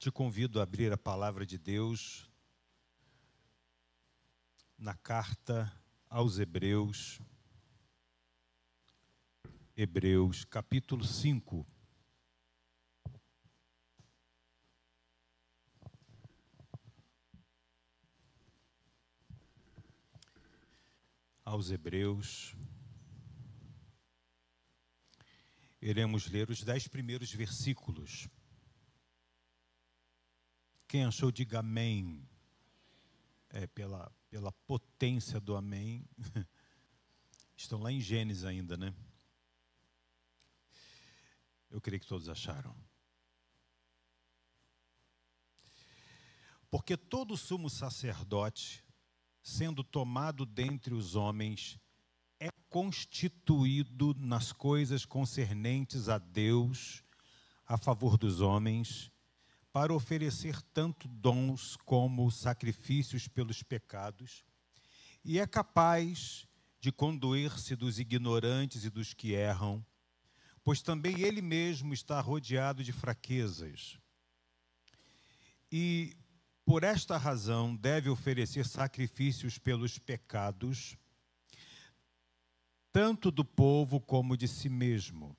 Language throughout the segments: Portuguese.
Te convido a abrir a palavra de Deus na carta aos Hebreus, capítulo 5. Aos Hebreus, iremos ler os 10 primeiros versículos. Quem achou, diga amém. Pela potência do amém. Estão lá em Gênesis ainda, né? Eu creio que todos acharam. Porque todo sumo sacerdote, sendo tomado dentre os homens, é constituído nas coisas concernentes a Deus, a favor dos homens, para oferecer tanto dons como sacrifícios pelos pecados, e é capaz de condoer-se dos ignorantes e dos que erram, pois também ele mesmo está rodeado de fraquezas. E, por esta razão, deve oferecer sacrifícios pelos pecados, tanto do povo como de si mesmo.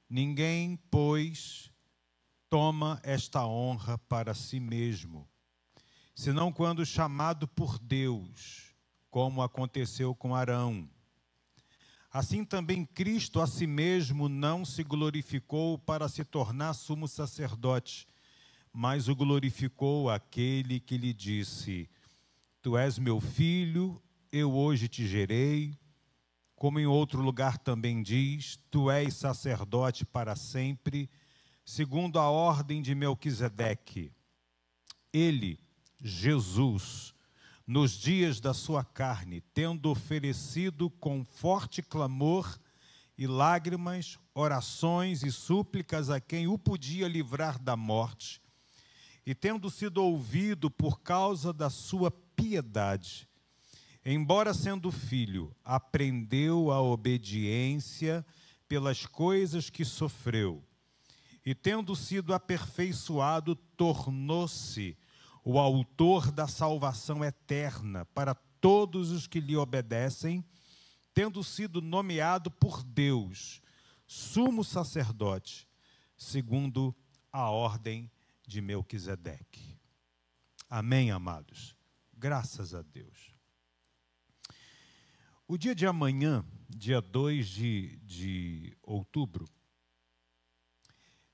Ninguém, pois, toma esta honra para si mesmo, senão quando chamado por Deus, como aconteceu com Arão. Assim também Cristo a si mesmo não se glorificou para se tornar sumo sacerdote, mas o glorificou aquele que lhe disse: Tu és meu filho, eu hoje te gerei. Como em outro lugar também diz: Tu és sacerdote para sempre, segundo a ordem de Melquisedeque. Ele, Jesus, nos dias da sua carne, tendo oferecido com forte clamor e lágrimas, orações e súplicas a quem o podia livrar da morte, e tendo sido ouvido por causa da sua piedade, embora sendo filho, aprendeu a obediência pelas coisas que sofreu, e tendo sido aperfeiçoado, tornou-se o autor da salvação eterna para todos os que lhe obedecem, tendo sido nomeado por Deus sumo sacerdote, segundo a ordem de Melquisedeque. Amém, amados? Graças a Deus. O dia de amanhã, dia 2 de outubro,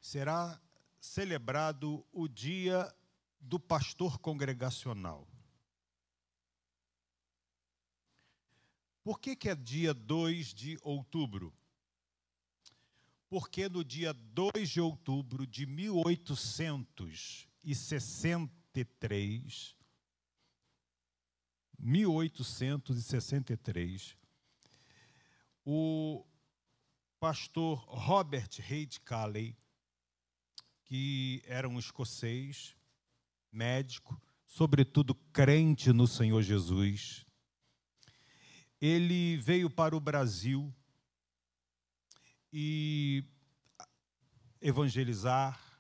será celebrado o dia do pastor congregacional. Por que é dia 2 de outubro? Porque no dia 2 de outubro de 1863, o pastor Robert Reid Calley, que era um escocês, médico, sobretudo crente no Senhor Jesus, ele veio para o Brasil e evangelizar,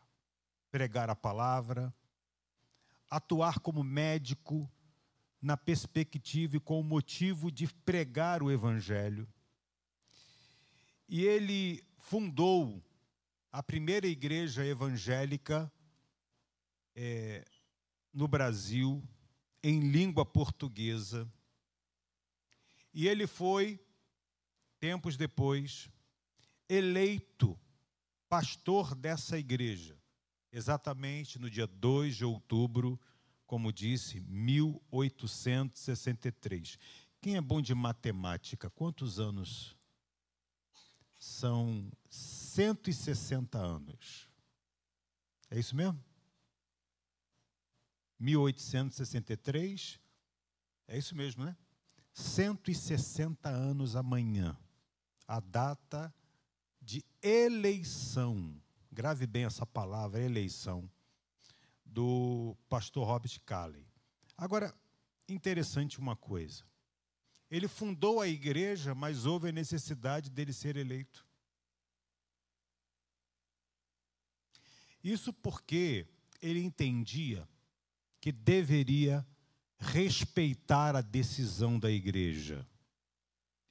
pregar a palavra, atuar como médico na perspectiva e com o motivo de pregar o evangelho. E ele fundou a primeira igreja evangélica no Brasil, em língua portuguesa. E ele foi, tempos depois, eleito pastor dessa igreja, exatamente no dia 2 de outubro, como disse, 1863. Quem é bom de matemática? Quantos anos? São 160 anos. É isso mesmo? 1863, é isso mesmo, né? 160 anos amanhã, a data de eleição, grave bem essa palavra, eleição, do pastor Robert Calley. Agora, interessante uma coisa, ele fundou a igreja, mas houve a necessidade dele ser eleito. Isso porque ele entendia que deveria respeitar a decisão da igreja.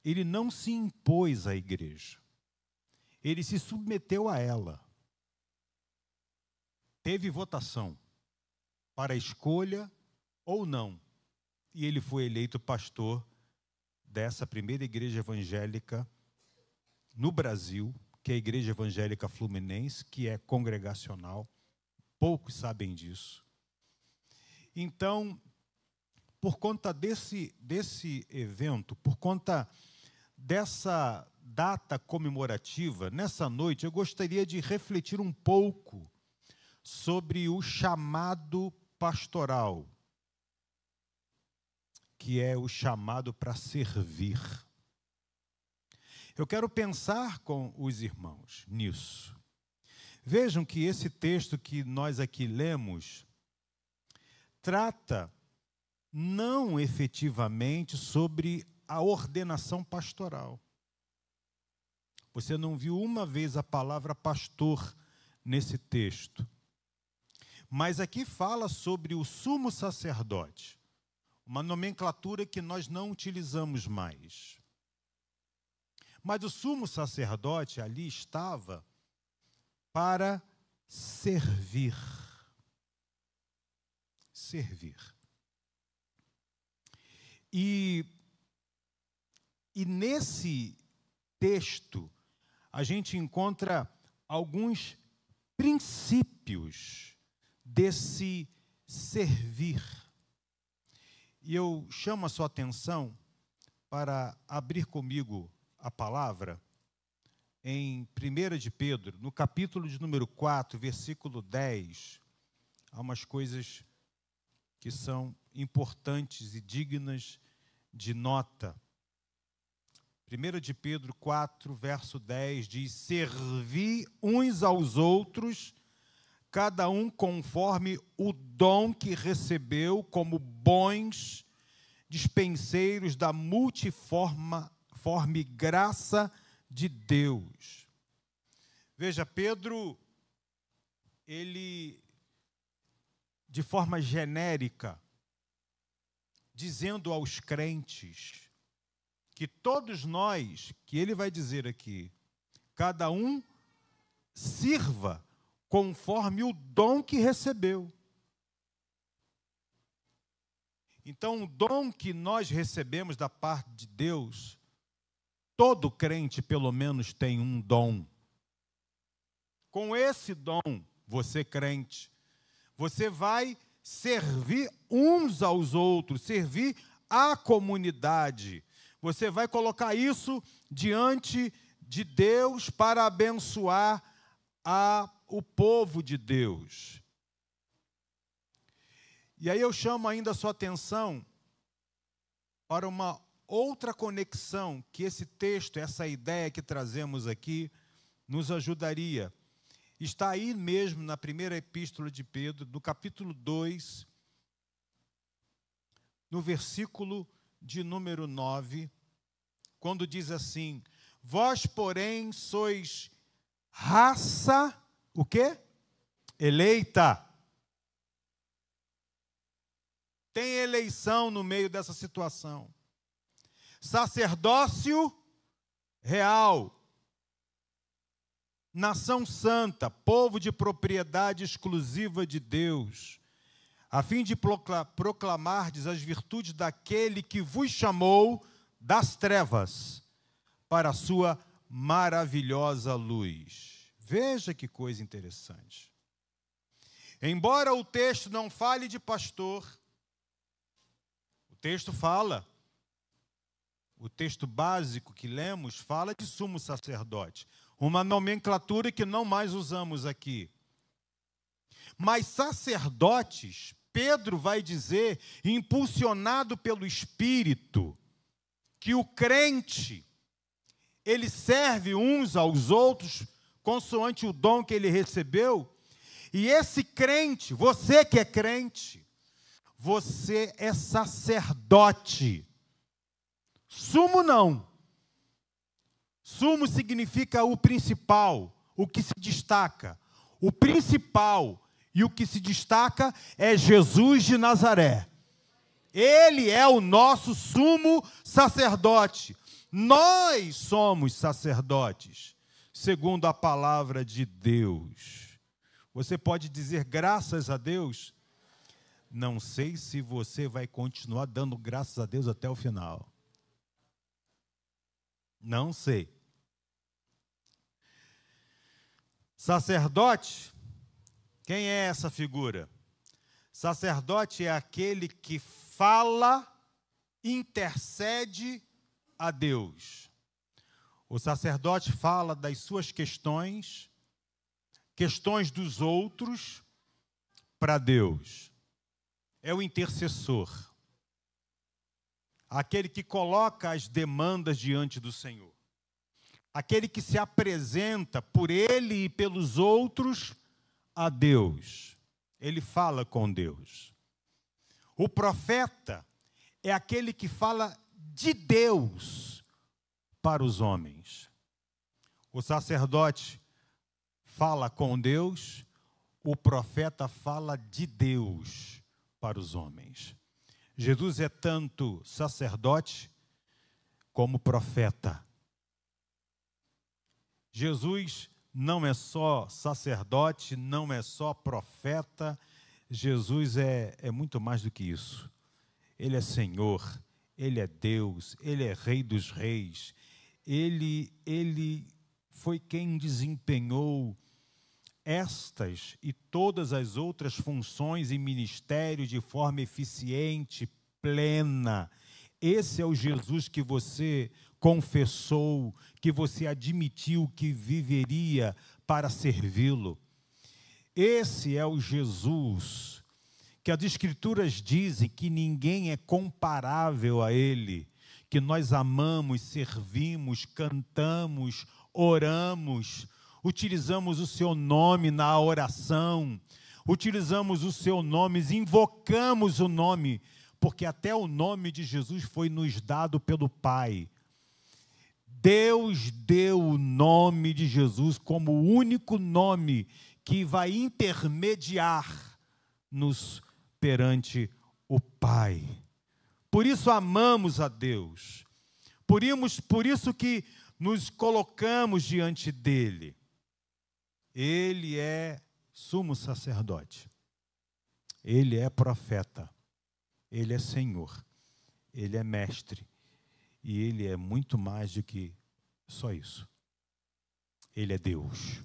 Ele não se impôs à igreja. Ele se submeteu a ela. Teve votação para a escolha ou não. E ele foi eleito pastor dessa primeira igreja evangélica no Brasil, que é a Igreja Evangélica Fluminense, que é congregacional. Poucos sabem disso. Então, por conta desse evento, por conta dessa data comemorativa, nessa noite, eu gostaria de refletir um pouco sobre o chamado pastoral, que é o chamado para servir. Eu quero pensar com os irmãos nisso. Vejam que esse texto que nós aqui lemos trata não efetivamente sobre a ordenação pastoral. Você não viu uma vez a palavra pastor nesse texto. Mas aqui fala sobre o sumo sacerdote, uma nomenclatura que nós não utilizamos mais. Mas o sumo sacerdote ali estava para servir. Servir. E nesse texto, a gente encontra alguns princípios desse servir. E eu chamo a sua atenção para abrir comigo a palavra em 1 de Pedro, no capítulo de número 4, versículo 10. Há umas coisas que são importantes e dignas de nota. 1 de Pedro 4, verso 10, diz: servi uns aos outros, cada um conforme o dom que recebeu, como bons dispenseiros da multiforme graça de Deus. Veja, Pedro, ele, de forma genérica, dizendo aos crentes que todos nós, que ele vai dizer aqui, cada um sirva conforme o dom que recebeu. Então, o dom que nós recebemos da parte de Deus, todo crente, pelo menos, tem um dom. Com esse dom, você crente, você vai servir uns aos outros, servir a comunidade. Você vai colocar isso diante de Deus para abençoar o povo de Deus. E aí eu chamo ainda a sua atenção para uma outra conexão que esse texto, essa ideia que trazemos aqui, nos ajudaria. Está aí mesmo na primeira epístola de Pedro, no capítulo 2, no versículo de número 9, quando diz assim: vós, porém, sois raça, o quê? Eleita. Tem eleição no meio dessa situação. Sacerdócio real. Nação santa, povo de propriedade exclusiva de Deus, a fim de proclamardes as virtudes daquele que vos chamou das trevas para a sua maravilhosa luz. Veja que coisa interessante. Embora o texto não fale de pastor, o texto fala, o texto básico que lemos fala de sumo sacerdote, uma nomenclatura que não mais usamos aqui. Mas sacerdotes, Pedro vai dizer, impulsionado pelo Espírito, que o crente, ele serve uns aos outros, consoante o dom que ele recebeu, e esse crente, você que é crente, você é sacerdote. Sumo não. Sumo significa o principal, o que se destaca. O principal E o que se destaca é Jesus de Nazaré. Ele é o nosso sumo sacerdote. Nós somos sacerdotes, segundo a palavra de Deus. Você pode dizer graças a Deus? Não sei se você vai continuar dando graças a Deus até o final. Não sei. Sacerdote, quem é essa figura? Sacerdote é aquele que fala, intercede a Deus. O sacerdote fala das suas questões dos outros, para Deus. É o intercessor. Aquele que coloca as demandas diante do Senhor. Aquele que se apresenta por ele e pelos outros a Deus. Ele fala com Deus. O profeta é aquele que fala de Deus para os homens. O sacerdote fala com Deus, o profeta fala de Deus para os homens. Jesus é tanto sacerdote como profeta. Jesus não é só sacerdote, não é só profeta. Jesus é muito mais do que isso. Ele é Senhor, Ele é Deus, Ele é Rei dos Reis. Ele foi quem desempenhou estas e todas as outras funções e ministérios de forma eficiente, plena. Esse é o Jesus que você confessou, que você admitiu que viveria para servi-lo. Esse é o Jesus que as Escrituras dizem que ninguém é comparável a Ele, que nós amamos, servimos, cantamos, oramos, utilizamos o seu nome na oração, utilizamos o seu nome, invocamos o nome, porque até o nome de Jesus foi nos dado pelo Pai. Deus deu o nome de Jesus como o único nome que vai intermediar-nos perante o Pai. Por isso amamos a Deus. Por isso que nos colocamos diante dEle. Ele é sumo sacerdote. Ele é profeta. Ele é Senhor. Ele é mestre. E Ele é muito mais do que só isso. Ele é Deus.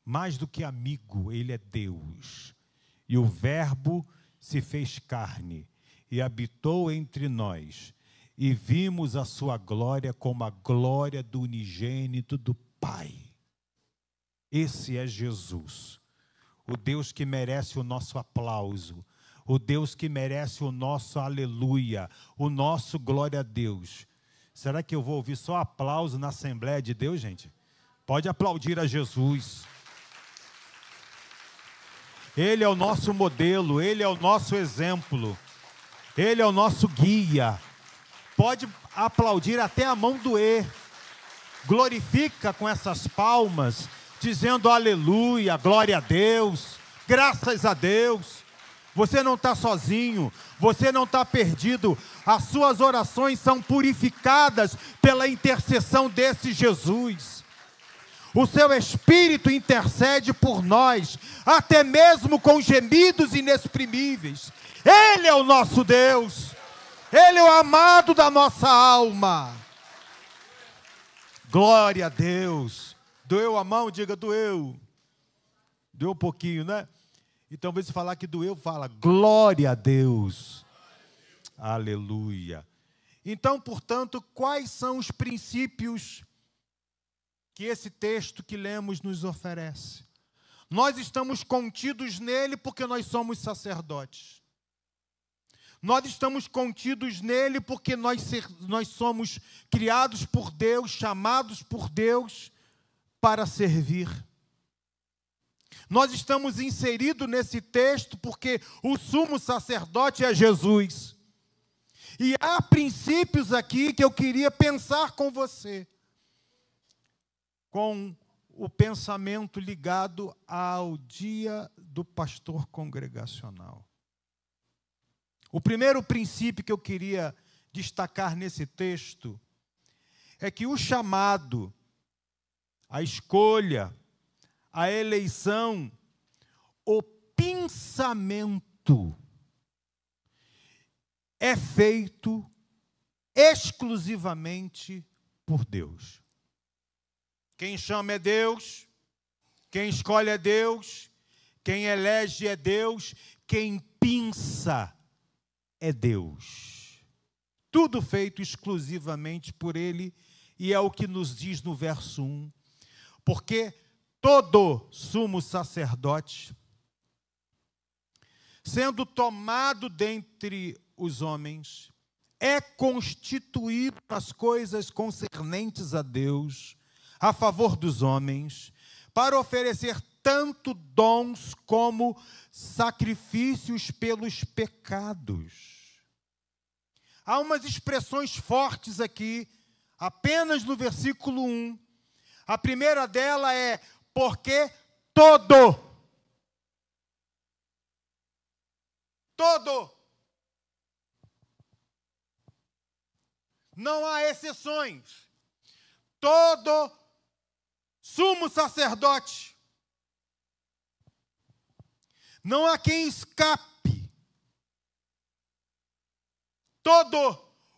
Mais do que amigo, Ele é Deus. E o Verbo se fez carne e habitou entre nós. E vimos a sua glória como a glória do unigênito do Pai. Esse é Jesus. O Deus que merece o nosso aplauso. O Deus que merece o nosso aleluia. O nosso glória a Deus. Será que eu vou ouvir só aplauso na Assembleia de Deus, gente? Pode aplaudir a Jesus. Ele é o nosso modelo, Ele é o nosso exemplo, Ele é o nosso guia. Pode aplaudir até a mão doer. Glorifica com essas palmas, dizendo aleluia, glória a Deus, graças a Deus. Você não está sozinho, você não está perdido. As suas orações são purificadas pela intercessão desse Jesus. O seu Espírito intercede por nós, até mesmo com gemidos inexprimíveis. Ele é o nosso Deus. Ele é o amado da nossa alma. Glória a Deus. Doeu a mão? Diga, doeu. Doeu um pouquinho, né? Então, ao invés de falar que doeu, fala glória a Deus. Aleluia. Então, portanto, quais são os princípios que esse texto que lemos nos oferece? Nós estamos contidos nele porque nós somos sacerdotes. Nós estamos contidos nele porque nós somos criados por Deus, chamados por Deus para servir. Nós estamos inseridos nesse texto porque o sumo sacerdote é Jesus. E há princípios aqui que eu queria pensar com você, com o pensamento ligado ao dia do pastor congregacional. O primeiro princípio que eu queria destacar nesse texto é que o chamado, a escolha, a eleição, o pensamento é feito exclusivamente por Deus. Quem chama é Deus, quem escolhe é Deus, quem elege é Deus, quem pensa é Deus. Tudo feito exclusivamente por Ele, e é o que nos diz no verso 1. Porque todo sumo sacerdote, sendo tomado dentre os homens, é constituído nas coisas concernentes a Deus, a favor dos homens, para oferecer tanto dons como sacrifícios pelos pecados. Há umas expressões fortes aqui, apenas no versículo 1. A primeira dela é, porque todo. Não há exceções. Todo sumo sacerdote. Não há quem escape.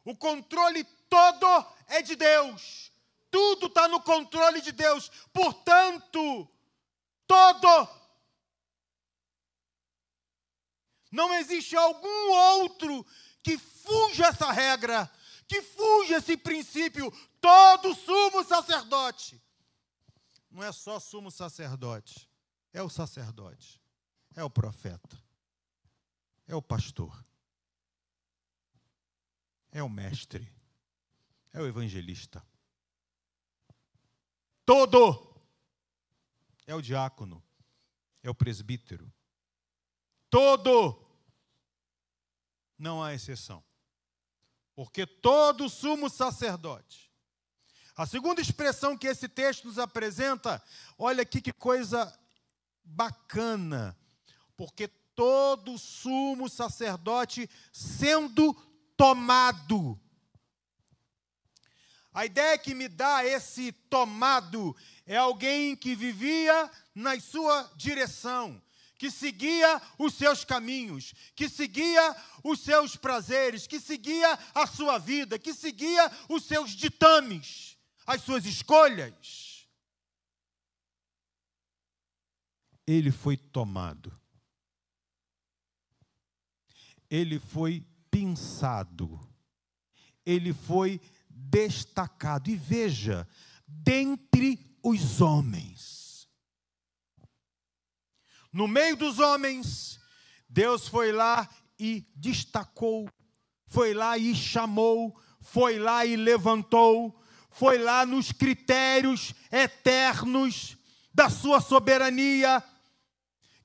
O controle todo é de Deus. Tudo está no controle de Deus. Portanto, não existe algum outro que fuja essa regra, que fuja esse princípio. Todo sumo sacerdote. Não é só sumo sacerdote, é o sacerdote, é o profeta, é o pastor, é o mestre, é o evangelista. Todo é o diácono, é o presbítero. Todo, não há exceção. Porque todo sumo sacerdote. A segunda expressão que esse texto nos apresenta, olha aqui que coisa bacana. Porque todo sumo sacerdote sendo tomado. A ideia que me dá esse tomado é alguém que vivia na sua direção, que seguia os seus caminhos, que seguia os seus prazeres, que seguia a sua vida, que seguia os seus ditames, as suas escolhas. Ele foi tomado. Ele foi pensado. Ele foi destacado. E veja, dentre os homens. No meio dos homens, Deus foi lá e destacou, foi lá e chamou, foi lá e levantou, foi lá nos critérios eternos da sua soberania,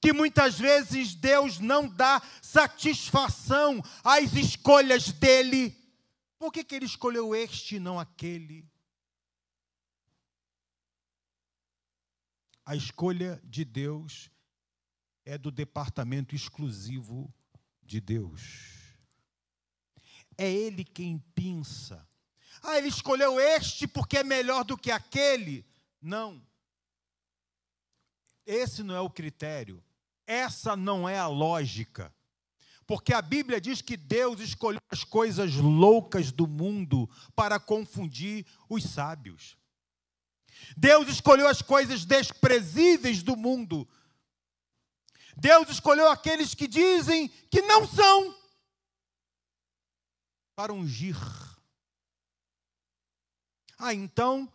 que muitas vezes Deus não dá satisfação às escolhas dele. Por que ele escolheu este e não aquele? A escolha de Deus é do departamento exclusivo de Deus. É Ele quem pensa. Ele escolheu este porque é melhor do que aquele. Não. Esse não é o critério. Essa não é a lógica. Porque a Bíblia diz que Deus escolheu as coisas loucas do mundo para confundir os sábios. Deus escolheu as coisas desprezíveis do mundo. Deus escolheu aqueles que dizem que não são, para ungir. Então,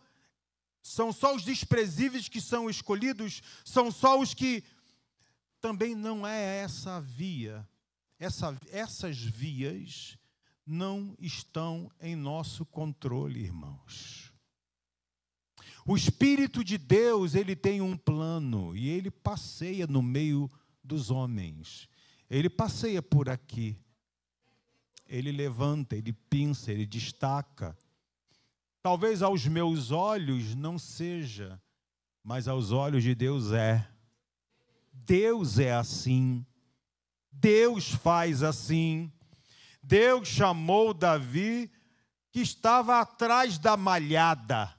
são só os desprezíveis que são escolhidos? São só os que... Também não é essa a via. Essas vias não estão em nosso controle, irmãos. O Espírito de Deus, ele tem um plano e ele passeia no meio dos homens. Ele passeia por aqui. Ele levanta, ele pinça, ele destaca. Talvez aos meus olhos não seja, mas aos olhos de Deus é. Deus é assim. Deus faz assim. Deus chamou Davi, que estava atrás da malhada.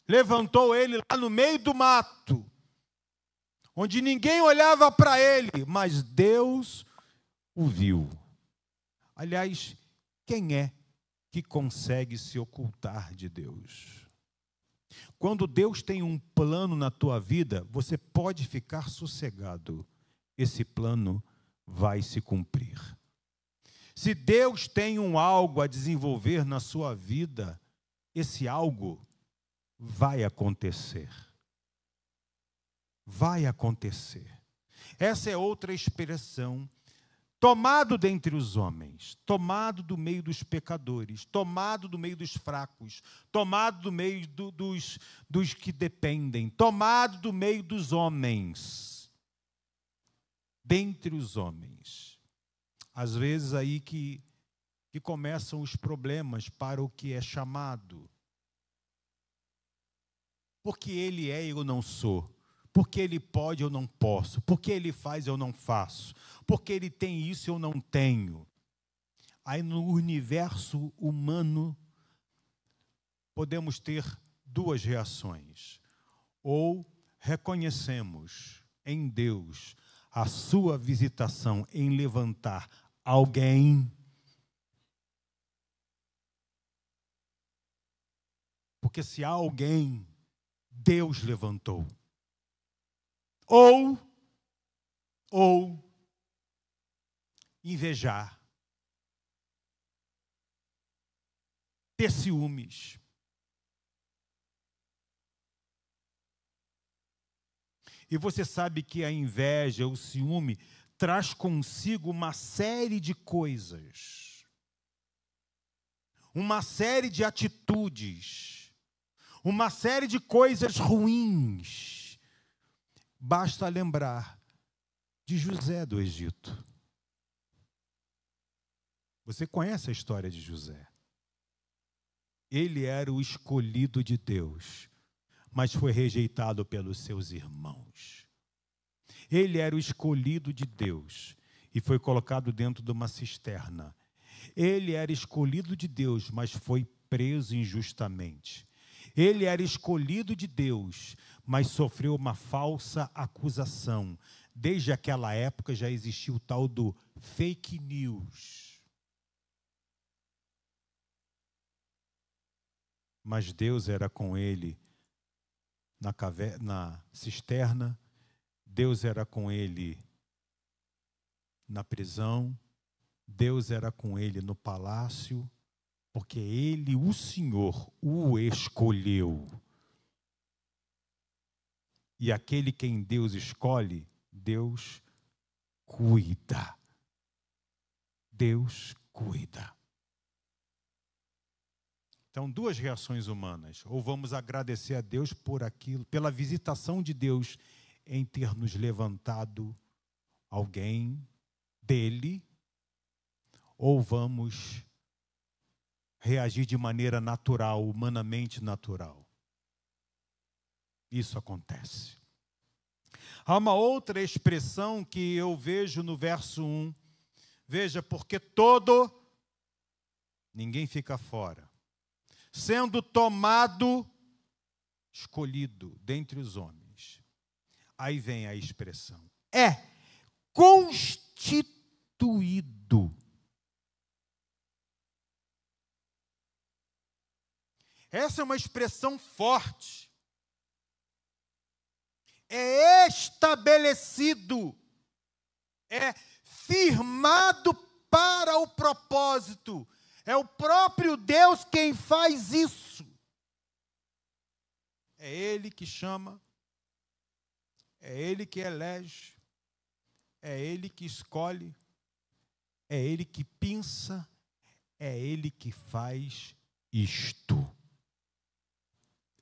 Levantou ele lá no meio do mato, onde ninguém olhava para ele, mas Deus o viu. Aliás, quem é que consegue se ocultar de Deus? Quando Deus tem um plano na tua vida, você pode ficar sossegado. Esse plano vai se cumprir. Se Deus tem algo a desenvolver na sua vida, esse algo vai acontecer. Vai acontecer. Essa é outra expressão. Tomado dentre os homens, tomado do meio dos pecadores, tomado do meio dos fracos, tomado do meio dos que dependem, tomado do meio dos homens. Dentre os homens. Às vezes aí que começam os problemas para o que é chamado. Porque ele é, eu não sou. Porque ele pode, eu não posso. Porque ele faz, eu não faço. Porque ele tem isso, eu não tenho. Aí no universo humano, podemos ter duas reações. Ou reconhecemos em Deus a sua visitação em levantar alguém. Porque se há alguém, Deus levantou. Ou invejar, ter ciúmes. E você sabe que a inveja, o ciúme, traz consigo uma série de coisas, uma série de atitudes, uma série de coisas ruins. Basta lembrar de José do Egito. Você conhece a história de José? Ele era o escolhido de Deus, mas foi rejeitado pelos seus irmãos. Ele era o escolhido de Deus e foi colocado dentro de uma cisterna. Ele era escolhido de Deus, mas foi preso injustamente. Ele era escolhido de Deus, mas sofreu uma falsa acusação. Desde aquela época já existia o tal do fake news. Mas Deus era com ele na cisterna, Deus era com ele na prisão, Deus era com ele no palácio, porque ele, o Senhor, o escolheu. E aquele quem Deus escolhe, Deus cuida. Deus cuida. Então, duas reações humanas. Ou vamos agradecer a Deus por aquilo, pela visitação de Deus em ter nos levantado alguém dele, ou vamos reagir de maneira natural, humanamente natural. Isso acontece. Há uma outra expressão que eu vejo no verso 1. Veja, porque ninguém fica fora. Sendo tomado, escolhido dentre os homens. Aí vem a expressão. É constituído. Essa é uma expressão forte. É estabelecido. É firmado para o propósito. É o próprio Deus quem faz isso. É Ele que chama. É Ele que elege. É Ele que escolhe. É Ele que pinça. É Ele que faz isto.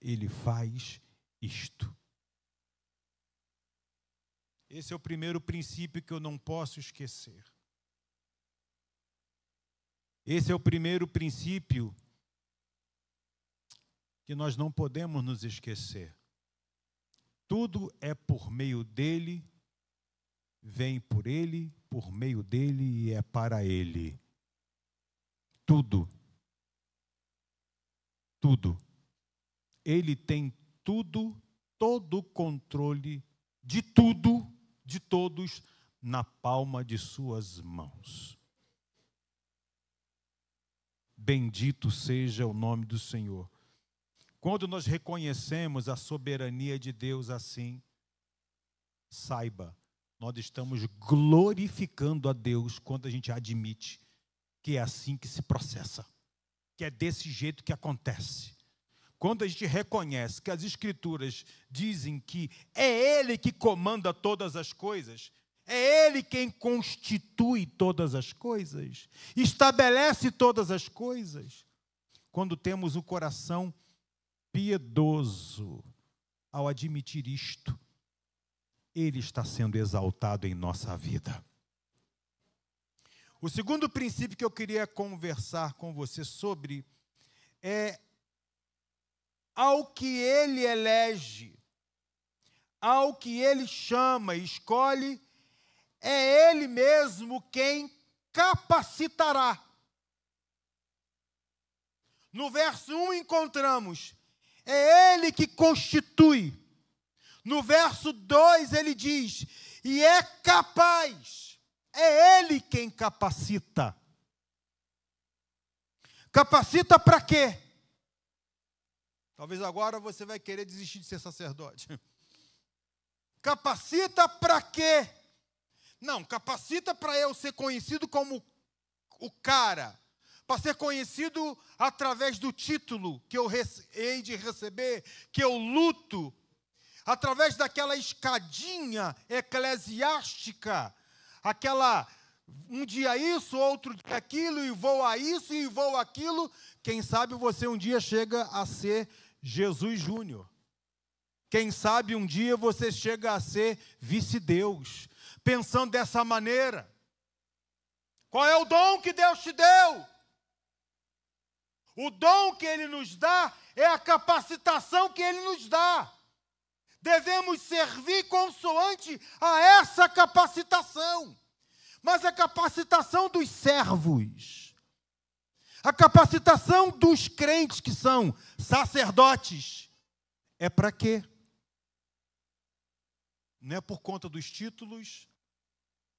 Ele faz isto. Esse é o primeiro princípio que eu não posso esquecer. Esse é o primeiro princípio que nós não podemos nos esquecer. Tudo é por meio dele, vem por meio dele e é para ele. Tudo. Tudo. Ele tem tudo, todo o controle de tudo, de todos, na palma de suas mãos. Bendito seja o nome do Senhor. Quando nós reconhecemos a soberania de Deus assim, saiba, nós estamos glorificando a Deus quando a gente admite que é assim que se processa, que é desse jeito que acontece. Quando a gente reconhece que as Escrituras dizem que é Ele que comanda todas as coisas, é Ele quem constitui todas as coisas, estabelece todas as coisas. Quando temos o coração piedoso ao admitir isto, Ele está sendo exaltado em nossa vida. O segundo princípio que eu queria conversar com você sobre é ao que Ele elege, ao que Ele chama, escolhe, é Ele mesmo quem capacitará. No verso 1 encontramos, é Ele que constitui. No verso 2 ele diz, e é capaz, é Ele quem capacita. Capacita para quê? Talvez agora você vai querer desistir de ser sacerdote. Capacita para quê? Não, capacita para eu ser conhecido como o cara, para ser conhecido através do título que eu hei de receber, que eu luto, através daquela escadinha eclesiástica, aquela, um dia isso, outro dia aquilo, e vou a isso, e vou aquilo. Quem sabe você um dia chega a ser Jesus Júnior. Quem sabe um dia você chega a ser vice-deus, pensando dessa maneira. Qual é o dom que Deus te deu? O dom que Ele nos dá é a capacitação que Ele nos dá. Devemos servir consoante a essa capacitação. Mas a capacitação dos servos, a capacitação dos crentes que são sacerdotes, é para quê? Não é por conta dos títulos,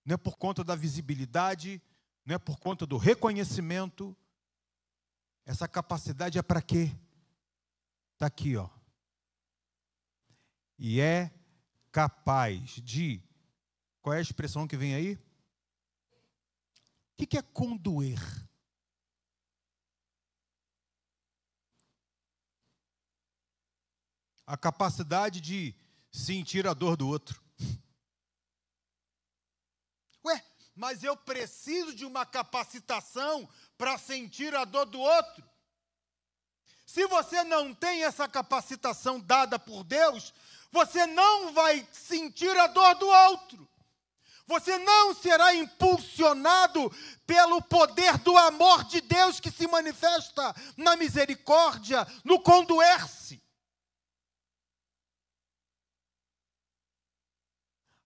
não é por conta da visibilidade, não é por conta do reconhecimento. Essa capacidade é para quê? Está aqui, ó. E é capaz de... Qual é a expressão que vem aí? O que é condoer? A capacidade de sentir a dor do outro. Ué, mas eu preciso de uma capacitação para sentir a dor do outro? Se você não tem essa capacitação dada por Deus, você não vai sentir a dor do outro. Você não será impulsionado pelo poder do amor de Deus que se manifesta na misericórdia, no condoer-se.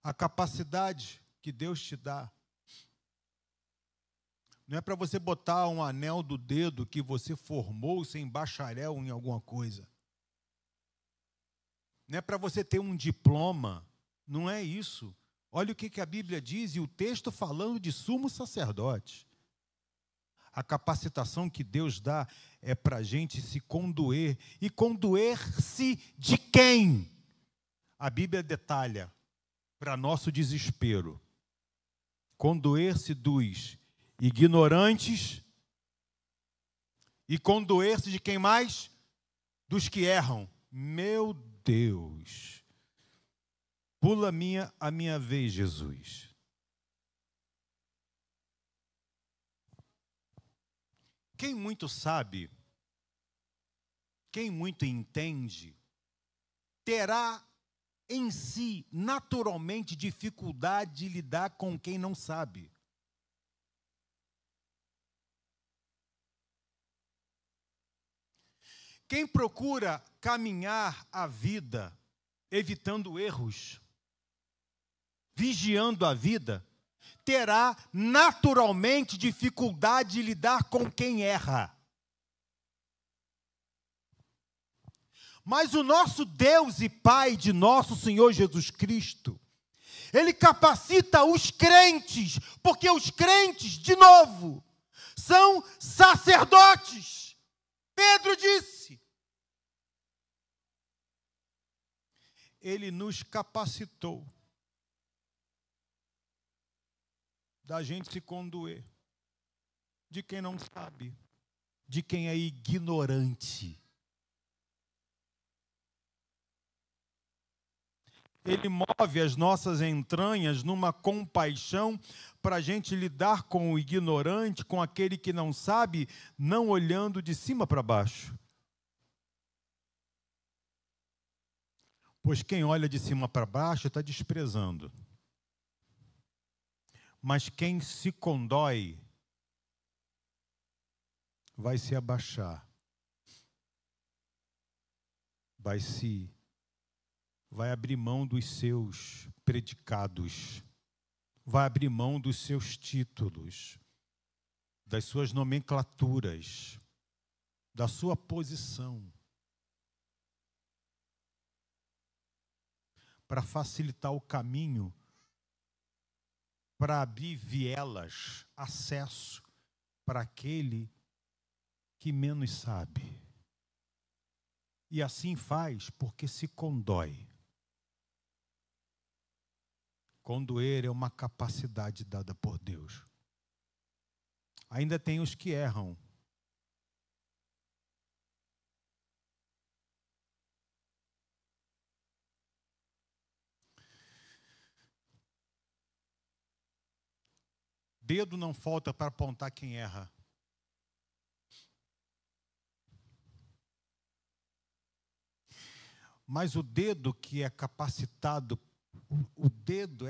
A capacidade que Deus te dá não é para você botar um anel do dedo que você formou-se em bacharel em alguma coisa. Não é para você ter um diploma. Não é isso. Olha o que a Bíblia diz, e o texto falando de sumo sacerdote. A capacitação que Deus dá é para a gente se condoer. E condoer-se de quem? A Bíblia detalha, para nosso desespero. Condoer-se dos ignorantes e condoer-se de quem mais? Dos que erram. Meu Deus! Pula a minha vez, Jesus. Quem muito sabe, quem muito entende, terá em si, naturalmente, dificuldade de lidar com quem não sabe. Quem procura caminhar a vida evitando erros, vigiando a vida, terá naturalmente dificuldade de lidar com quem erra. Mas o nosso Deus e Pai de nosso Senhor Jesus Cristo, Ele capacita os crentes, porque os crentes, de novo, são sacerdotes. Pedro disse. Ele nos capacitou da gente se condoer de quem não sabe, de quem é ignorante. Ele move as nossas entranhas numa compaixão para a gente lidar com o ignorante, com aquele que não sabe, não olhando de cima para baixo. Pois quem olha de cima para baixo está desprezando. Mas quem se condói vai se abaixar. Vai abrir mão dos seus predicados, vai abrir mão dos seus títulos, das suas nomenclaturas, da sua posição, para facilitar o caminho, para abrir vielas, acesso para aquele que menos sabe. E assim faz porque se condói. Condoer é uma capacidade dada por Deus. Ainda tem os que erram. Dedo não falta para apontar quem erra. Mas o dedo que é capacitado, o dedo,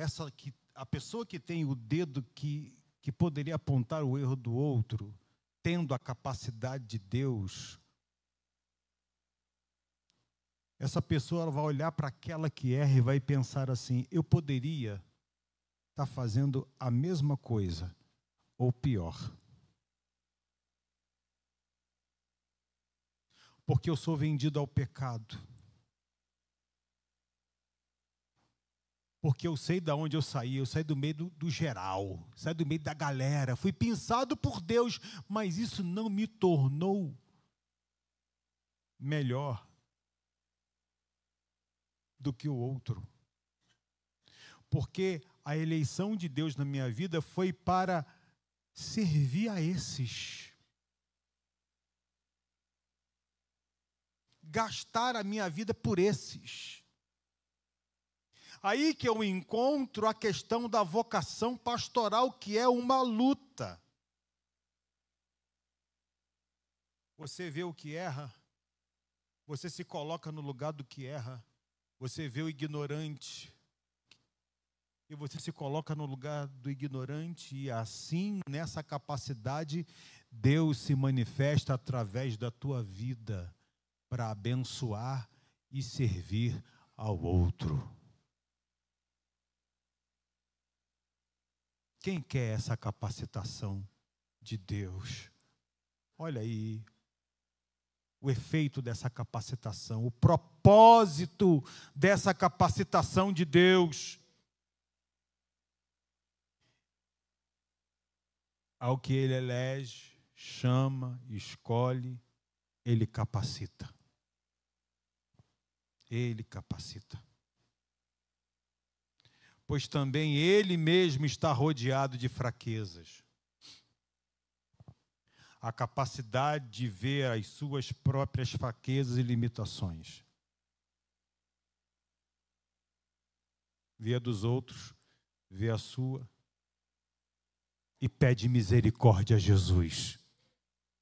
a pessoa que tem o dedo que poderia apontar o erro do outro, tendo a capacidade de Deus, essa pessoa ela vai olhar para aquela que erra e vai pensar assim: eu poderia estar fazendo a mesma coisa, ou pior. Porque eu sou vendido ao pecado. Porque eu sei de onde eu saí do meio do geral, saí do meio da galera, fui pensado por Deus, mas isso não me tornou melhor do que o outro. Porque a eleição de Deus na minha vida foi para servir a esses. Gastar a minha vida por esses. Aí que eu encontro a questão da vocação pastoral, que é uma luta. Você vê o que erra, você se coloca no lugar do que erra, você vê o ignorante, e você se coloca no lugar do ignorante, e assim, nessa capacidade, Deus se manifesta através da tua vida para abençoar e servir ao outro. Quem quer essa capacitação de Deus? Olha aí o efeito dessa capacitação, o propósito dessa capacitação de Deus. Ao que Ele elege, chama, escolhe, Ele capacita. Ele capacita. Pois também Ele mesmo está rodeado de fraquezas. A capacidade de ver as suas próprias fraquezas e limitações. Vê a dos outros, vê a sua, e pede misericórdia a Jesus.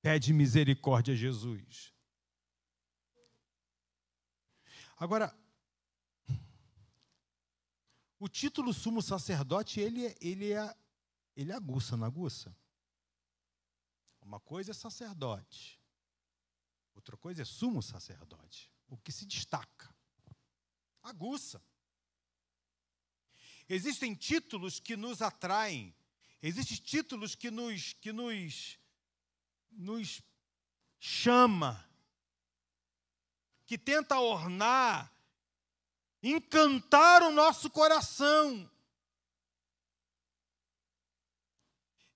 Pede misericórdia a Jesus. Agora, o título sumo sacerdote, ele aguça, não aguça? Uma coisa é sacerdote. Outra coisa é sumo sacerdote, o que se destaca, aguça. Existem títulos que nos atraem, existem títulos que nos chama, que tenta ornar, encantar o nosso coração.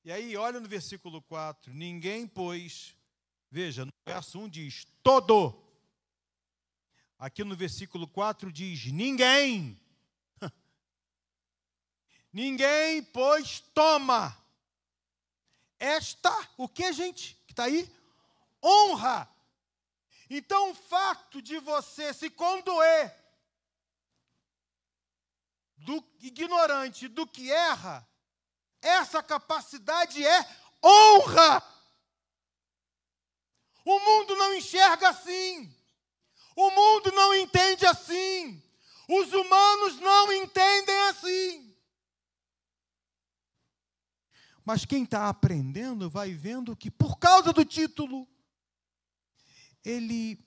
E aí, olha no versículo 4, ninguém, pois, veja, no verso 1 diz, todo. Aqui no versículo 4 diz, ninguém. Ninguém, pois, toma. Esta, o que, gente? Que está aí? Honra. Então, o fato de você se condoer do ignorante, do que erra, essa capacidade é honra. O mundo não enxerga assim. O mundo não entende assim. Os humanos não entendem assim. Mas quem está aprendendo vai vendo que, por causa do título, ele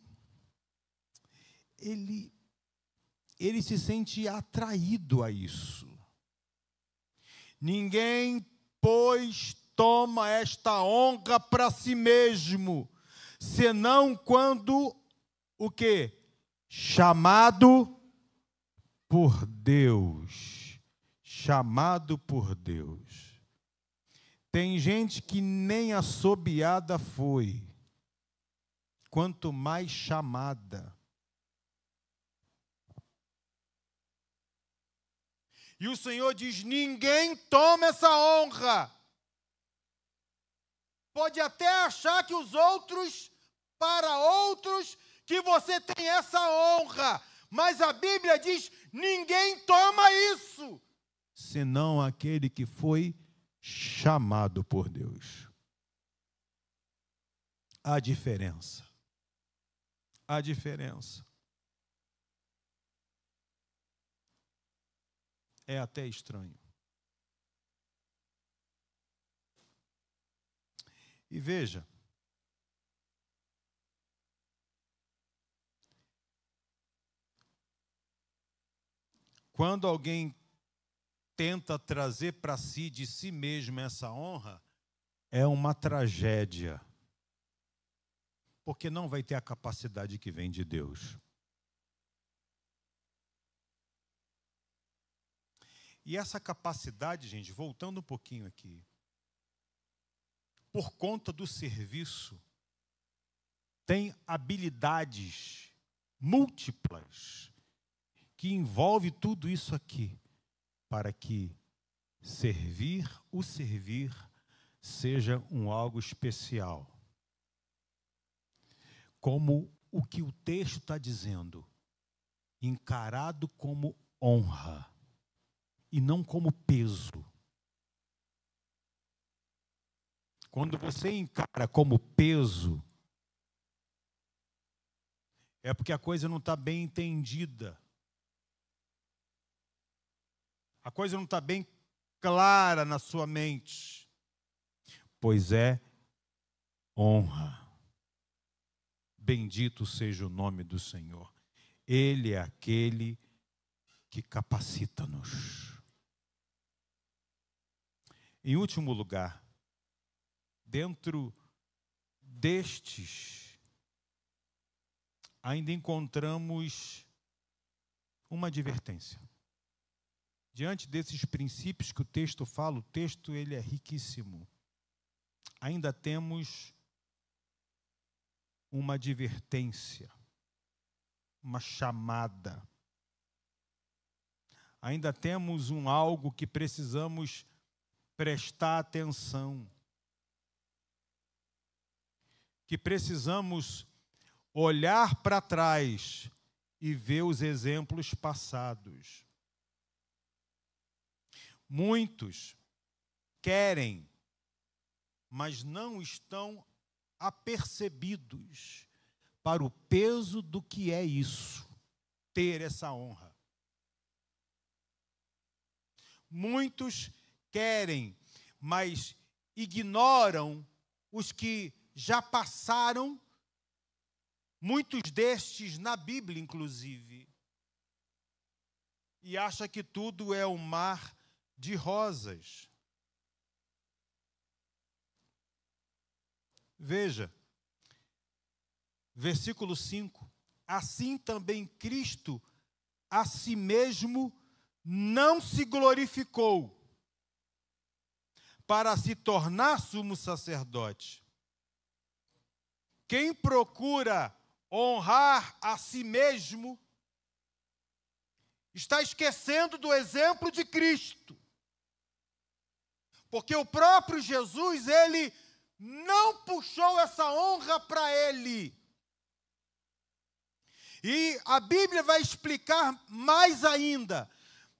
se sente atraído a isso. Ninguém, pois, toma esta honra para si mesmo, senão quando, o quê? Chamado por Deus. Chamado por Deus. Tem gente que nem assobiada foi, quanto mais chamada. E o Senhor diz, ninguém toma essa honra. Pode até achar que para outros, que você tem essa honra. Mas a Bíblia diz, ninguém toma isso. Senão aquele que foi chamado por Deus. A diferença. A diferença. É até estranho. E veja, quando alguém tenta trazer para si, de si mesmo, essa honra, é uma tragédia. Porque não vai ter a capacidade que vem de Deus. E essa capacidade, gente, voltando um pouquinho aqui, por conta do serviço, tem habilidades múltiplas que envolve tudo isso aqui, para que o servir seja algo especial. Como o que o texto está dizendo, encarado como honra e não como peso. Quando você encara como peso, é porque a coisa não está bem entendida. A coisa não está bem clara na sua mente. Pois é honra. Bendito seja o nome do Senhor. Ele é aquele que capacita-nos. Em último lugar, dentro destes, ainda encontramos uma advertência. Diante desses princípios que o texto fala, o texto ele é riquíssimo. Ainda temos uma advertência, uma chamada. Ainda temos algo que precisamos prestar atenção. Que precisamos olhar para trás e ver os exemplos passados. Muitos querem, mas não estão apercebidos para o peso do que é isso, ter essa honra. Muitos querem, mas ignoram os que já passaram muitos destes na Bíblia, inclusive, e acha que tudo é um mar de rosas. Veja, versículo 5. Assim também Cristo a si mesmo não se glorificou para se tornar sumo sacerdote. Quem procura honrar a si mesmo está esquecendo do exemplo de Cristo. Porque o próprio Jesus, ele não puxou essa honra para ele. E a Bíblia vai explicar mais ainda.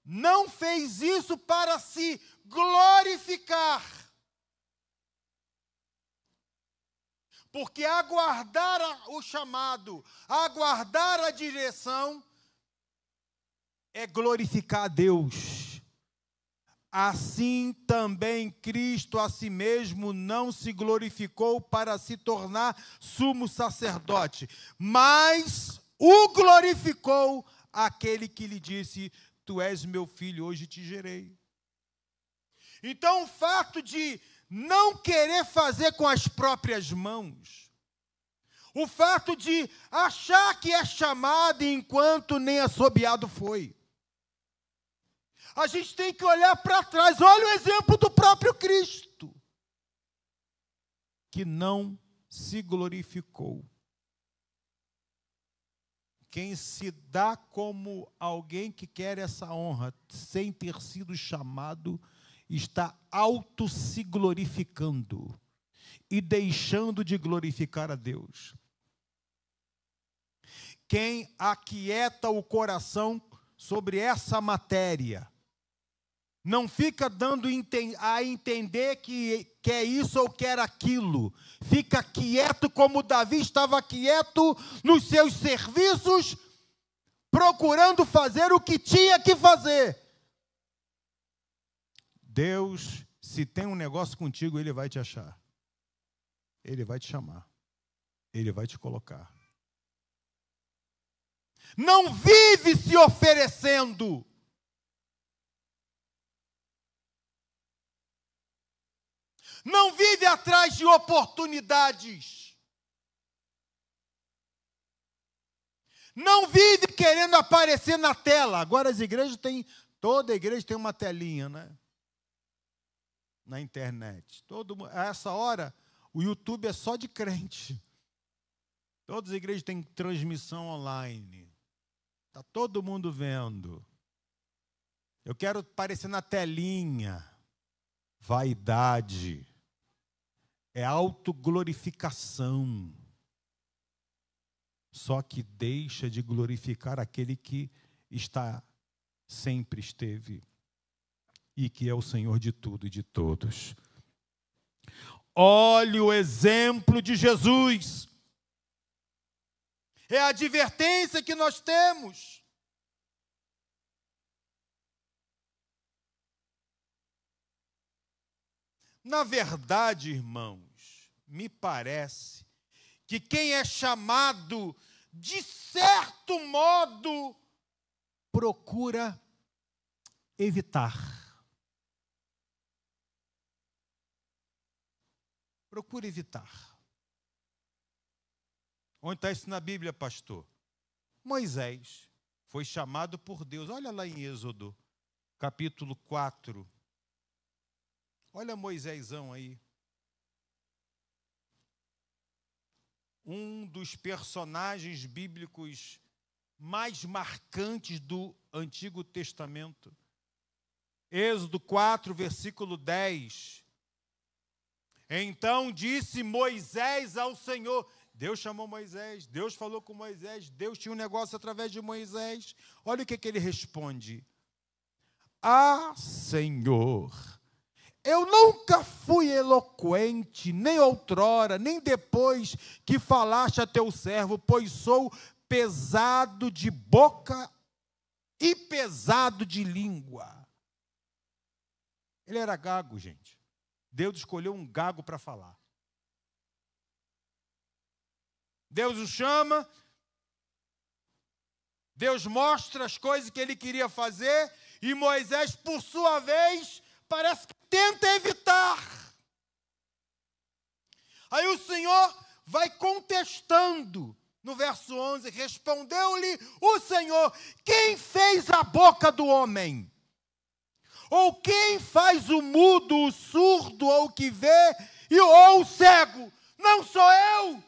Não fez isso para se glorificar. Porque aguardar o chamado, aguardar a direção, é glorificar a Deus. Assim também Cristo a si mesmo não se glorificou para se tornar sumo sacerdote, mas o glorificou aquele que lhe disse: tu és meu filho, hoje te gerei. Então o fato de não querer fazer com as próprias mãos, o fato de achar que é chamado enquanto nem assobiado foi, a gente tem que olhar para trás. Olha o exemplo do próprio Cristo, que não se glorificou. Quem se dá como alguém que quer essa honra, sem ter sido chamado, está se glorificando e deixando de glorificar a Deus. Quem aquieta o coração sobre essa matéria, não fica dando a entender que quer isso ou quer aquilo. Fica quieto como Davi estava quieto nos seus serviços, procurando fazer o que tinha que fazer. Deus, se tem um negócio contigo, Ele vai te achar. Ele vai te chamar. Ele vai te colocar. Não vive se oferecendo. Não vive atrás de oportunidades. Não vive querendo aparecer na tela. Agora as igrejas têm, toda igreja tem uma telinha, né? Na internet. A essa hora, o YouTube é só de crente. Todas as igrejas têm transmissão online. Está todo mundo vendo. Eu quero aparecer na telinha. Vaidade. É autoglorificação. Só que deixa de glorificar aquele que sempre esteve. E que é o Senhor de tudo e de todos. Olhe o exemplo de Jesus. É a advertência que nós temos. Na verdade, irmãos, me parece que quem é chamado, de certo modo, procura evitar. Procura evitar. Onde está isso na Bíblia, pastor? Moisés foi chamado por Deus. Olha lá em Êxodo, capítulo 4. Olha Moisésão aí. Um dos personagens bíblicos mais marcantes do Antigo Testamento. Êxodo 4, versículo 10. Então disse Moisés ao Senhor. Deus chamou Moisés, Deus falou com Moisés, Deus tinha um negócio através de Moisés. Olha o que ele responde. Ah, Senhor, eu nunca fui eloquente, nem outrora, nem depois que falaste a teu servo, pois sou pesado de boca e pesado de língua. Ele era gago, gente. Deus escolheu um gago para falar. Deus o chama, Deus mostra as coisas que ele queria fazer, e Moisés, por sua vez, parece que tenta evitar. Aí o Senhor vai contestando. No verso 11, respondeu-lhe o Senhor: quem fez a boca do homem? Ou quem faz o mudo, o surdo, ou o que vê, ou o cego? Não sou eu.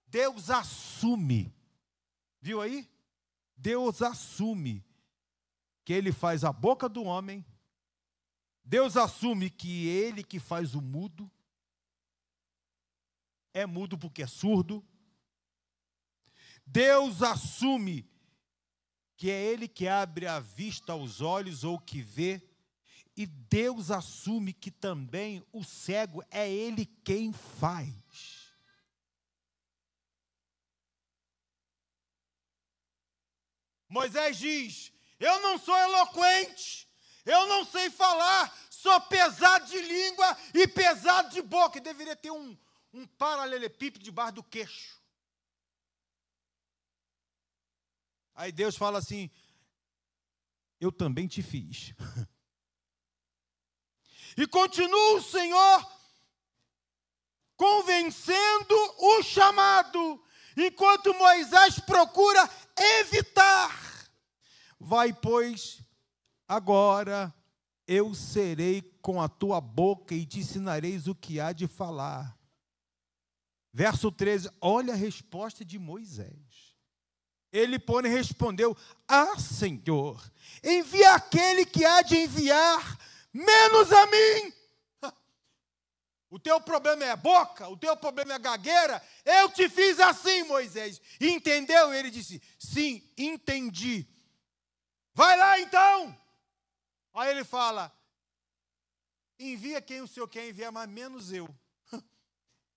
Deus assume. Viu aí? Deus assume que ele faz a boca do homem. Deus assume que ele que faz o mudo é mudo porque é surdo. Deus assume que é ele que abre a vista aos olhos ou que vê. E Deus assume que também o cego é ele quem faz. Moisés diz: eu não sou eloquente, eu não sei falar, sou pesado de língua e pesado de boca. E deveria ter um paralelepípedo debaixo do queixo. Aí Deus fala assim: eu também te fiz. E continua o Senhor convencendo o chamado, enquanto Moisés procura evitar. Vai, pois, agora eu serei com a tua boca e te ensinareis o que há de falar. Verso 13, olha a resposta de Moisés. Ele, porém, respondeu: ah, Senhor, envia aquele que há de enviar, menos a mim. O teu problema é a boca, o teu problema é a gagueira. Eu te fiz assim, Moisés. Entendeu? Ele disse: sim, entendi. Vai lá então. Aí ele fala: envia quem o Senhor quer enviar, mas menos eu.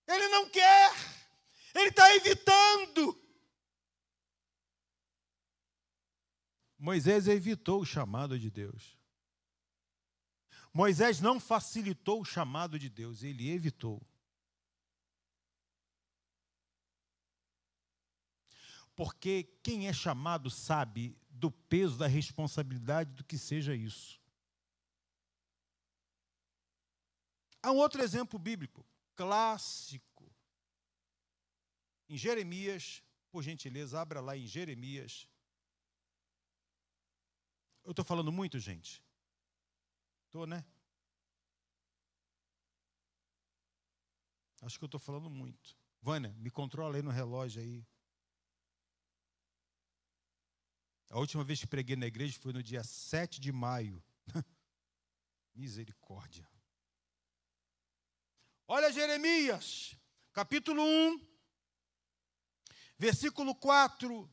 Ele não quer. Ele está evitando. Moisés evitou o chamado de Deus. Moisés não facilitou o chamado de Deus, ele evitou. Porque quem é chamado sabe do peso da responsabilidade do que seja isso. Há um outro exemplo bíblico, clássico. Em Jeremias, por gentileza, abra lá em Jeremias. Eu estou falando muito, gente? Estou, né? Acho que eu estou falando muito. Vânia, me controla aí no relógio aí. A última vez que preguei na igreja foi no dia 7 de maio. Misericórdia. Olha Jeremias, capítulo 1, versículo 4.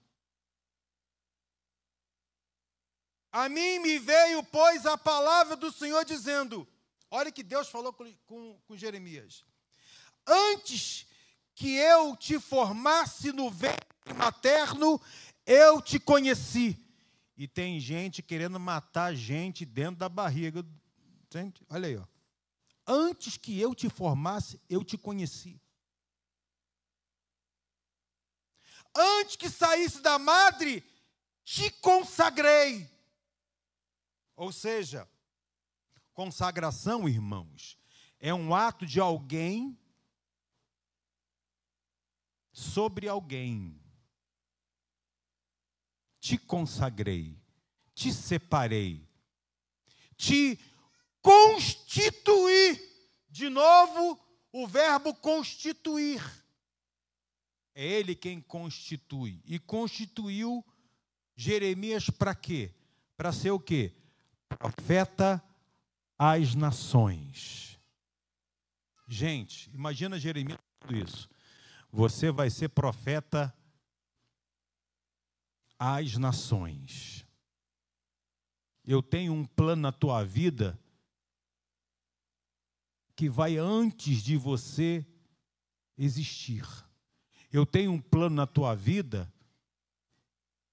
A mim me veio, pois, a palavra do Senhor dizendo, olha que Deus falou com Jeremias: antes que eu te formasse no ventre materno, eu te conheci. E tem gente querendo matar gente dentro da barriga. Gente, olha aí, ó. Antes que eu te formasse, eu te conheci. Antes que saísse da madre, te consagrei. Ou seja, consagração, irmãos, é um ato de alguém sobre alguém. Te consagrei, te separei, te constituí. De novo, o verbo constituir. É ele quem constitui. E constituiu Jeremias para quê? Para ser o quê? Profeta às nações. Gente, imagina Jeremias tudo isso. Você vai ser profeta às nações. Eu tenho um plano na tua vida que vai antes de você existir. Eu tenho um plano na tua vida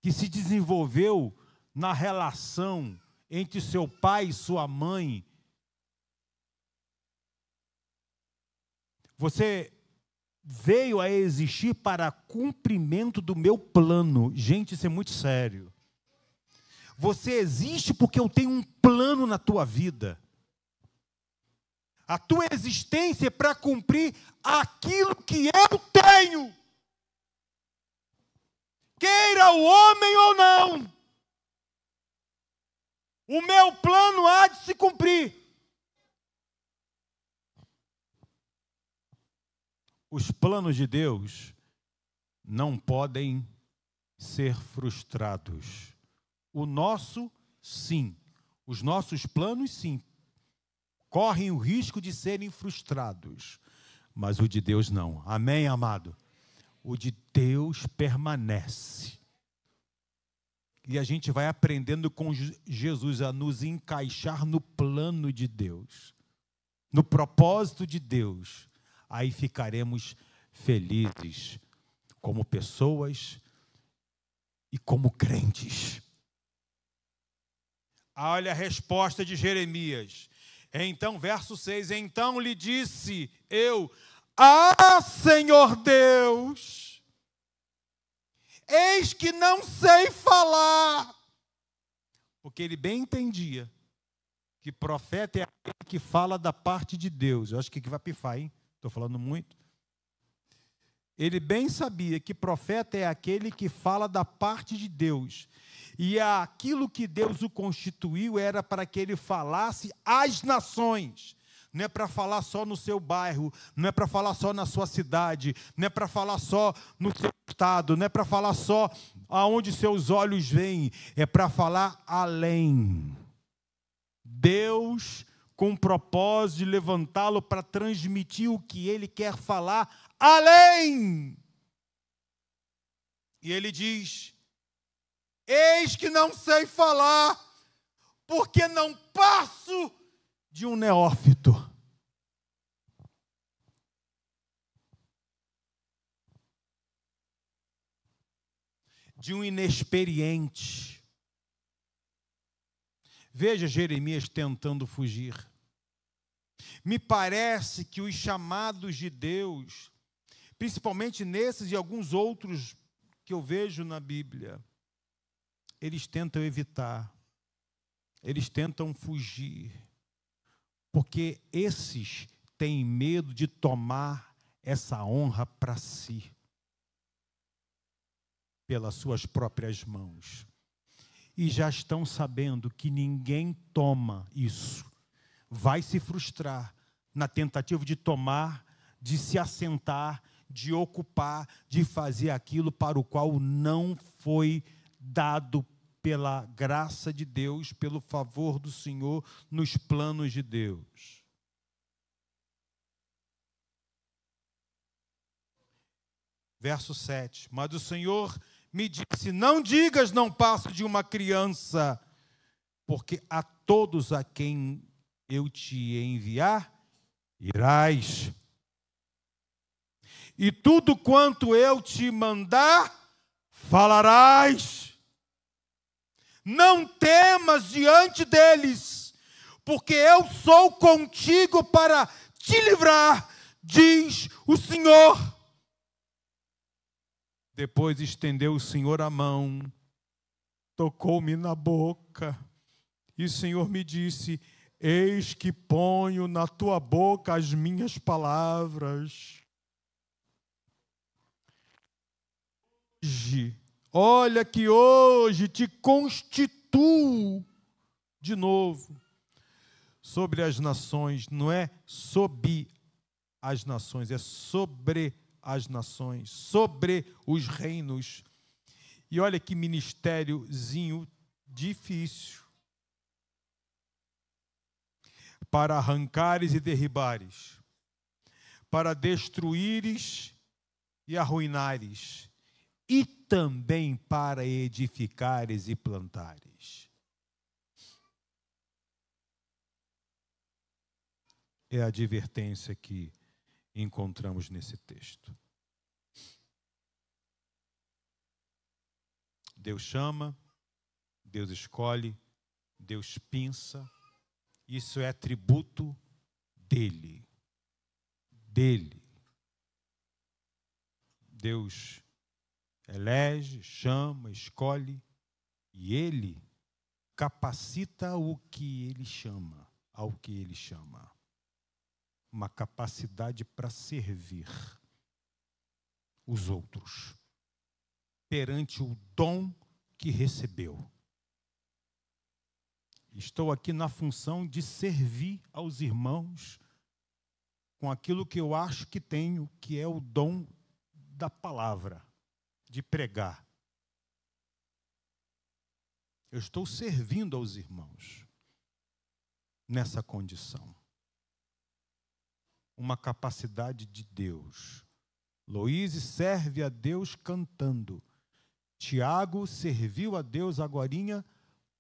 que se desenvolveu na relação entre seu pai e sua mãe. Você veio a existir para cumprimento do meu plano. Gente, isso é muito sério. Você existe porque eu tenho um plano na tua vida. A tua existência é para cumprir aquilo que eu tenho. Queira o homem ou não, o meu plano há de se cumprir. Os planos de Deus não podem ser frustrados. O nosso, sim. Os nossos planos, sim, correm o risco de serem frustrados. Mas o de Deus não. Amém, amado? O de Deus permanece. E a gente vai aprendendo com Jesus a nos encaixar no plano de Deus, no propósito de Deus. Aí ficaremos felizes como pessoas e como crentes. Olha a resposta de Jeremias. Então, verso 6, então lhe disse eu, Senhor Deus, eis que não sei falar. Porque ele bem entendia que profeta é aquele que fala da parte de Deus. Eu acho que vai pifar, hein? Estou falando muito. Ele bem sabia que profeta é aquele que fala da parte de Deus. E aquilo que Deus o constituiu era para que ele falasse às nações. Não é para falar só no seu bairro, não é para falar só na sua cidade, não é para falar só no seu estado, não é para falar só aonde seus olhos veem, é para falar além. Deus com o propósito de levantá-lo para transmitir o que ele quer falar além. E ele diz, eis que não sei falar, porque não passo de um neófito. De um inexperiente. Veja Jeremias tentando fugir. Me parece que os chamados de Deus, principalmente nesses e alguns outros que eu vejo na Bíblia, eles tentam evitar, eles tentam fugir, porque esses têm medo de tomar essa honra para si, pelas suas próprias mãos. E já estão sabendo que ninguém toma isso. Vai se frustrar na tentativa de tomar, de se assentar, de ocupar, de fazer aquilo para o qual não foi dado pela graça de Deus, pelo favor do Senhor, nos planos de Deus. Verso 7. Mas o Senhor me disse, não digas, não passo de uma criança, porque a todos a quem eu te enviar, irás. E tudo quanto eu te mandar, falarás. Não temas diante deles, porque eu sou contigo para te livrar, diz o Senhor. Depois estendeu o Senhor a mão, tocou-me na boca, e o Senhor me disse, eis que ponho na tua boca as minhas palavras. Olha que hoje te constituo de novo sobre as nações, não é sob as nações, é sobre as nações, sobre os reinos. E olha que ministériozinho difícil. Para arrancares e derribares, para destruíres e arruinares, e também para edificares e plantares. É a advertência que encontramos nesse texto. Deus chama, Deus escolhe, Deus pinça. Isso é atributo dele. Dele. Deus elege, chama, escolhe, e Ele capacita o que Ele chama, ao que Ele chama. Uma capacidade para servir os outros perante o dom que recebeu. Estou aqui na função de servir aos irmãos com aquilo que eu acho que tenho, que é o dom da palavra, de pregar. Eu estou servindo aos irmãos nessa condição. Uma capacidade de Deus. Loíse serve a Deus cantando. Tiago serviu a Deus agorinha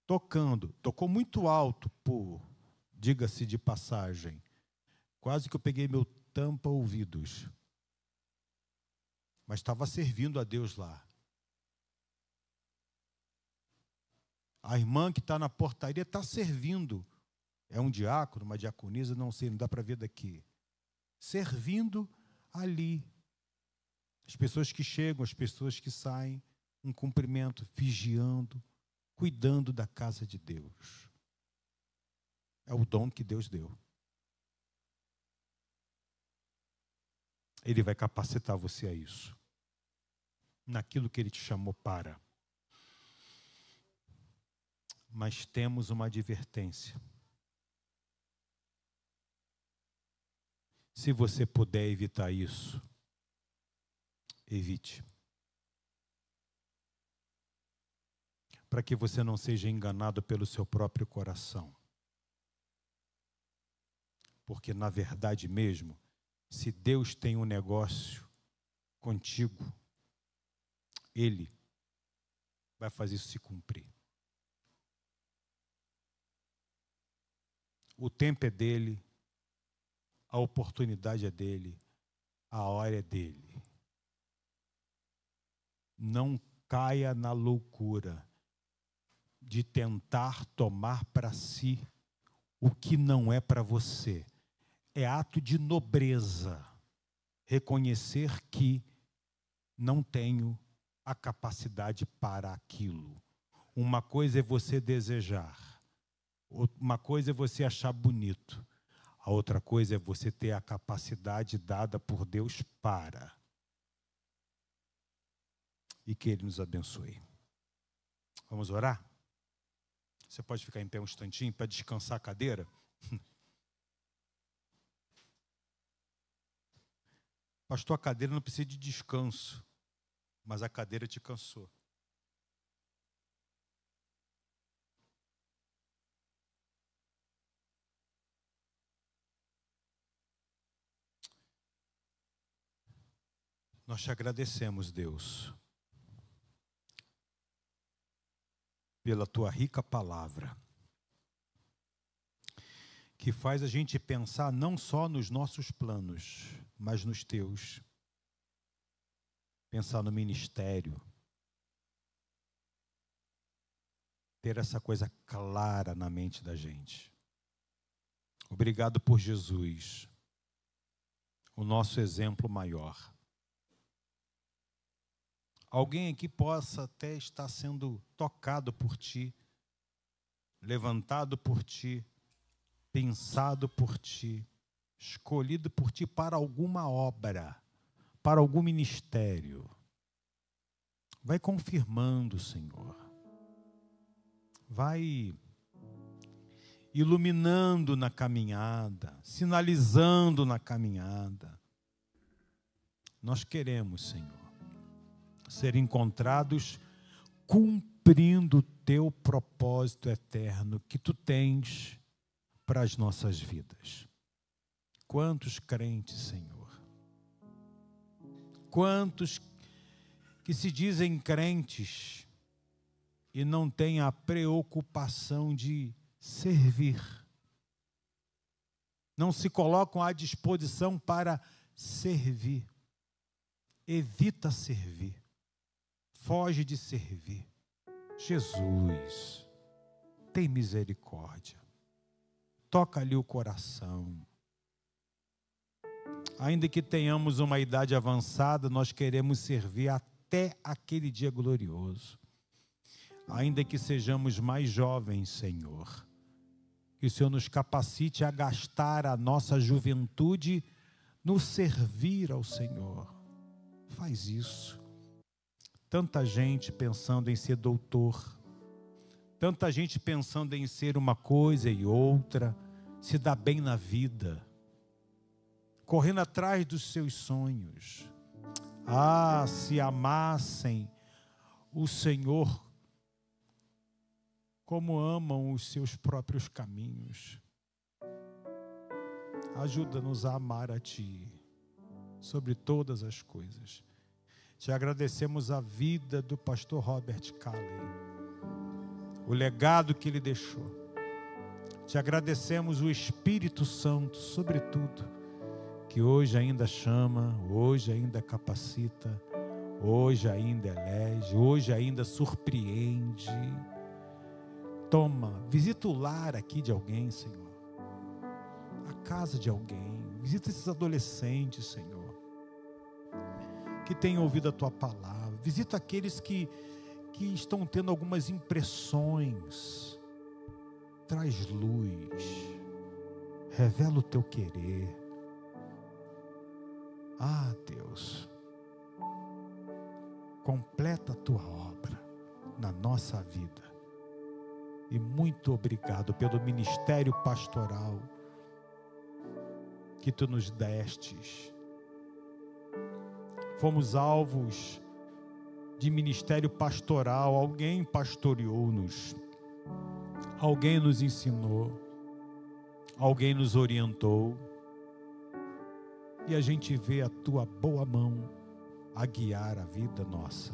tocando. Tocou muito alto, diga-se de passagem. Quase que eu peguei meu tampa-ouvidos. Mas estava servindo a Deus lá. A irmã que está na portaria está servindo. É um diácono, uma diaconisa, não sei, não dá para ver daqui. Servindo ali. As pessoas que chegam, as pessoas que saem, um cumprimento, vigiando, cuidando da casa de Deus. É o dom que Deus deu. Ele vai capacitar você a isso. Naquilo que Ele te chamou para. Mas temos uma advertência. Se você puder evitar isso, evite. Para que você não seja enganado pelo seu próprio coração. Porque, na verdade mesmo, se Deus tem um negócio contigo, Ele vai fazer isso se cumprir. O tempo é dele, a oportunidade é dele, a hora é dele. Não caia na loucura de tentar tomar para si o que não é para você. É ato de nobreza reconhecer que não tenho a capacidade para aquilo. Uma coisa é você desejar, uma coisa é você achar bonito, a outra coisa é você ter a capacidade dada por Deus para. E que Ele nos abençoe. Vamos orar? Você pode ficar em pé um instantinho para descansar a cadeira? Pastor, a cadeira não precisa de descanso, mas a cadeira te cansou. Nós te agradecemos, Deus, pela tua rica palavra, que faz a gente pensar não só nos nossos planos, mas nos teus. Pensar no ministério. Ter essa coisa clara na mente da gente. Obrigado por Jesus, o nosso exemplo maior. Alguém aqui possa até estar sendo tocado por ti, levantado por ti, pensado por ti, escolhido por ti para alguma obra, para algum ministério. Vai confirmando, Senhor. Vai iluminando na caminhada, sinalizando na caminhada. Nós queremos, Senhor, ser encontrados cumprindo o teu propósito eterno que tu tens para as nossas vidas. Quantos crentes, Senhor, quantos que se dizem crentes e não têm a preocupação de servir, não se colocam à disposição para servir. Evita servir. Foge de servir. Jesus, tem misericórdia. Toca ali o coração. Ainda que tenhamos uma idade avançada, nós queremos servir até aquele dia glorioso. Ainda que sejamos mais jovens, Senhor, que o Senhor nos capacite a gastar a nossa juventude no servir ao Senhor. Faz isso. Tanta gente pensando em ser doutor, tanta gente pensando em ser uma coisa e outra, se dar bem na vida, correndo atrás dos seus sonhos. Ah, se amassem o Senhor como amam os seus próprios caminhos. Ajuda-nos a amar a Ti sobre todas as coisas. Te agradecemos a vida do pastor Robert Calley, o legado que ele deixou. Te agradecemos o Espírito Santo, sobretudo, que hoje ainda chama, hoje ainda capacita, hoje ainda elege, hoje ainda surpreende. Toma, visita o lar aqui de alguém, Senhor. A casa de alguém. Visita esses adolescentes, Senhor, que têm ouvido a Tua palavra. Visita aqueles que estão tendo algumas impressões. Traz luz. Revela o Teu querer. Ah, Deus. Completa a Tua obra na nossa vida. E muito obrigado pelo ministério pastoral que Tu nos destes. Fomos alvos de ministério pastoral, alguém pastoreou-nos, alguém nos ensinou, alguém nos orientou, e a gente vê a Tua boa mão a guiar a vida nossa,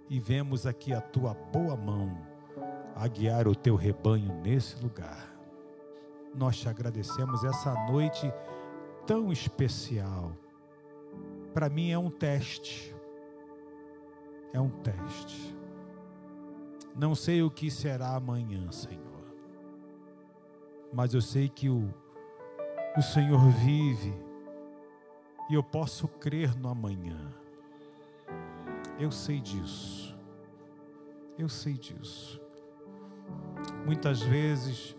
e vemos aqui a Tua boa mão a guiar o Teu rebanho nesse lugar. Nós Te agradecemos essa noite tão especial. Para mim é um teste. É um teste. Não sei o que será amanhã, Senhor, mas eu sei que o Senhor vive e eu posso crer no amanhã. Eu sei disso. Eu sei disso. Muitas vezes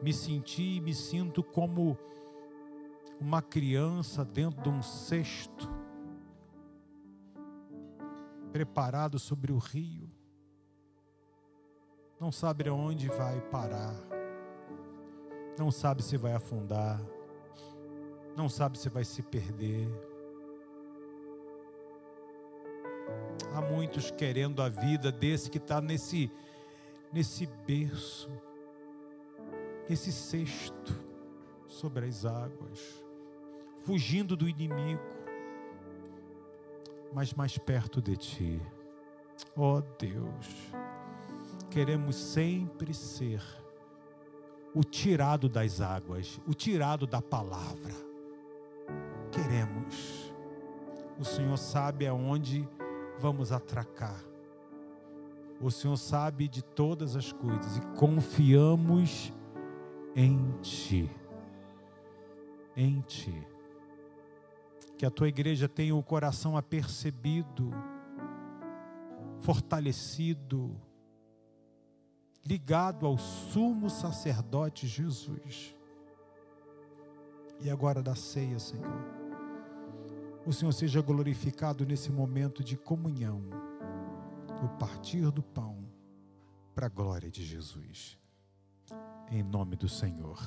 me senti e me sinto como uma criança dentro de um cesto, preparado sobre o rio. Não sabe aonde vai parar, não sabe se vai afundar, não sabe se vai se perder. Há muitos querendo a vida desse que está nesse berço, esse cesto sobre as águas, fugindo do inimigo, mas mais perto de Ti. Ó Deus, queremos sempre ser o tirado das águas, o tirado da palavra. Queremos. O Senhor sabe aonde vamos atracar. O Senhor sabe de todas as coisas e confiamos em Ti. Em Ti. Que a Tua igreja tenha o coração apercebido, fortalecido, ligado ao sumo sacerdote Jesus. E agora da ceia, Senhor, o Senhor seja glorificado nesse momento de comunhão, o partir do pão para a glória de Jesus. Em nome do Senhor.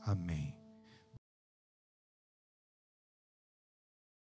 Amém.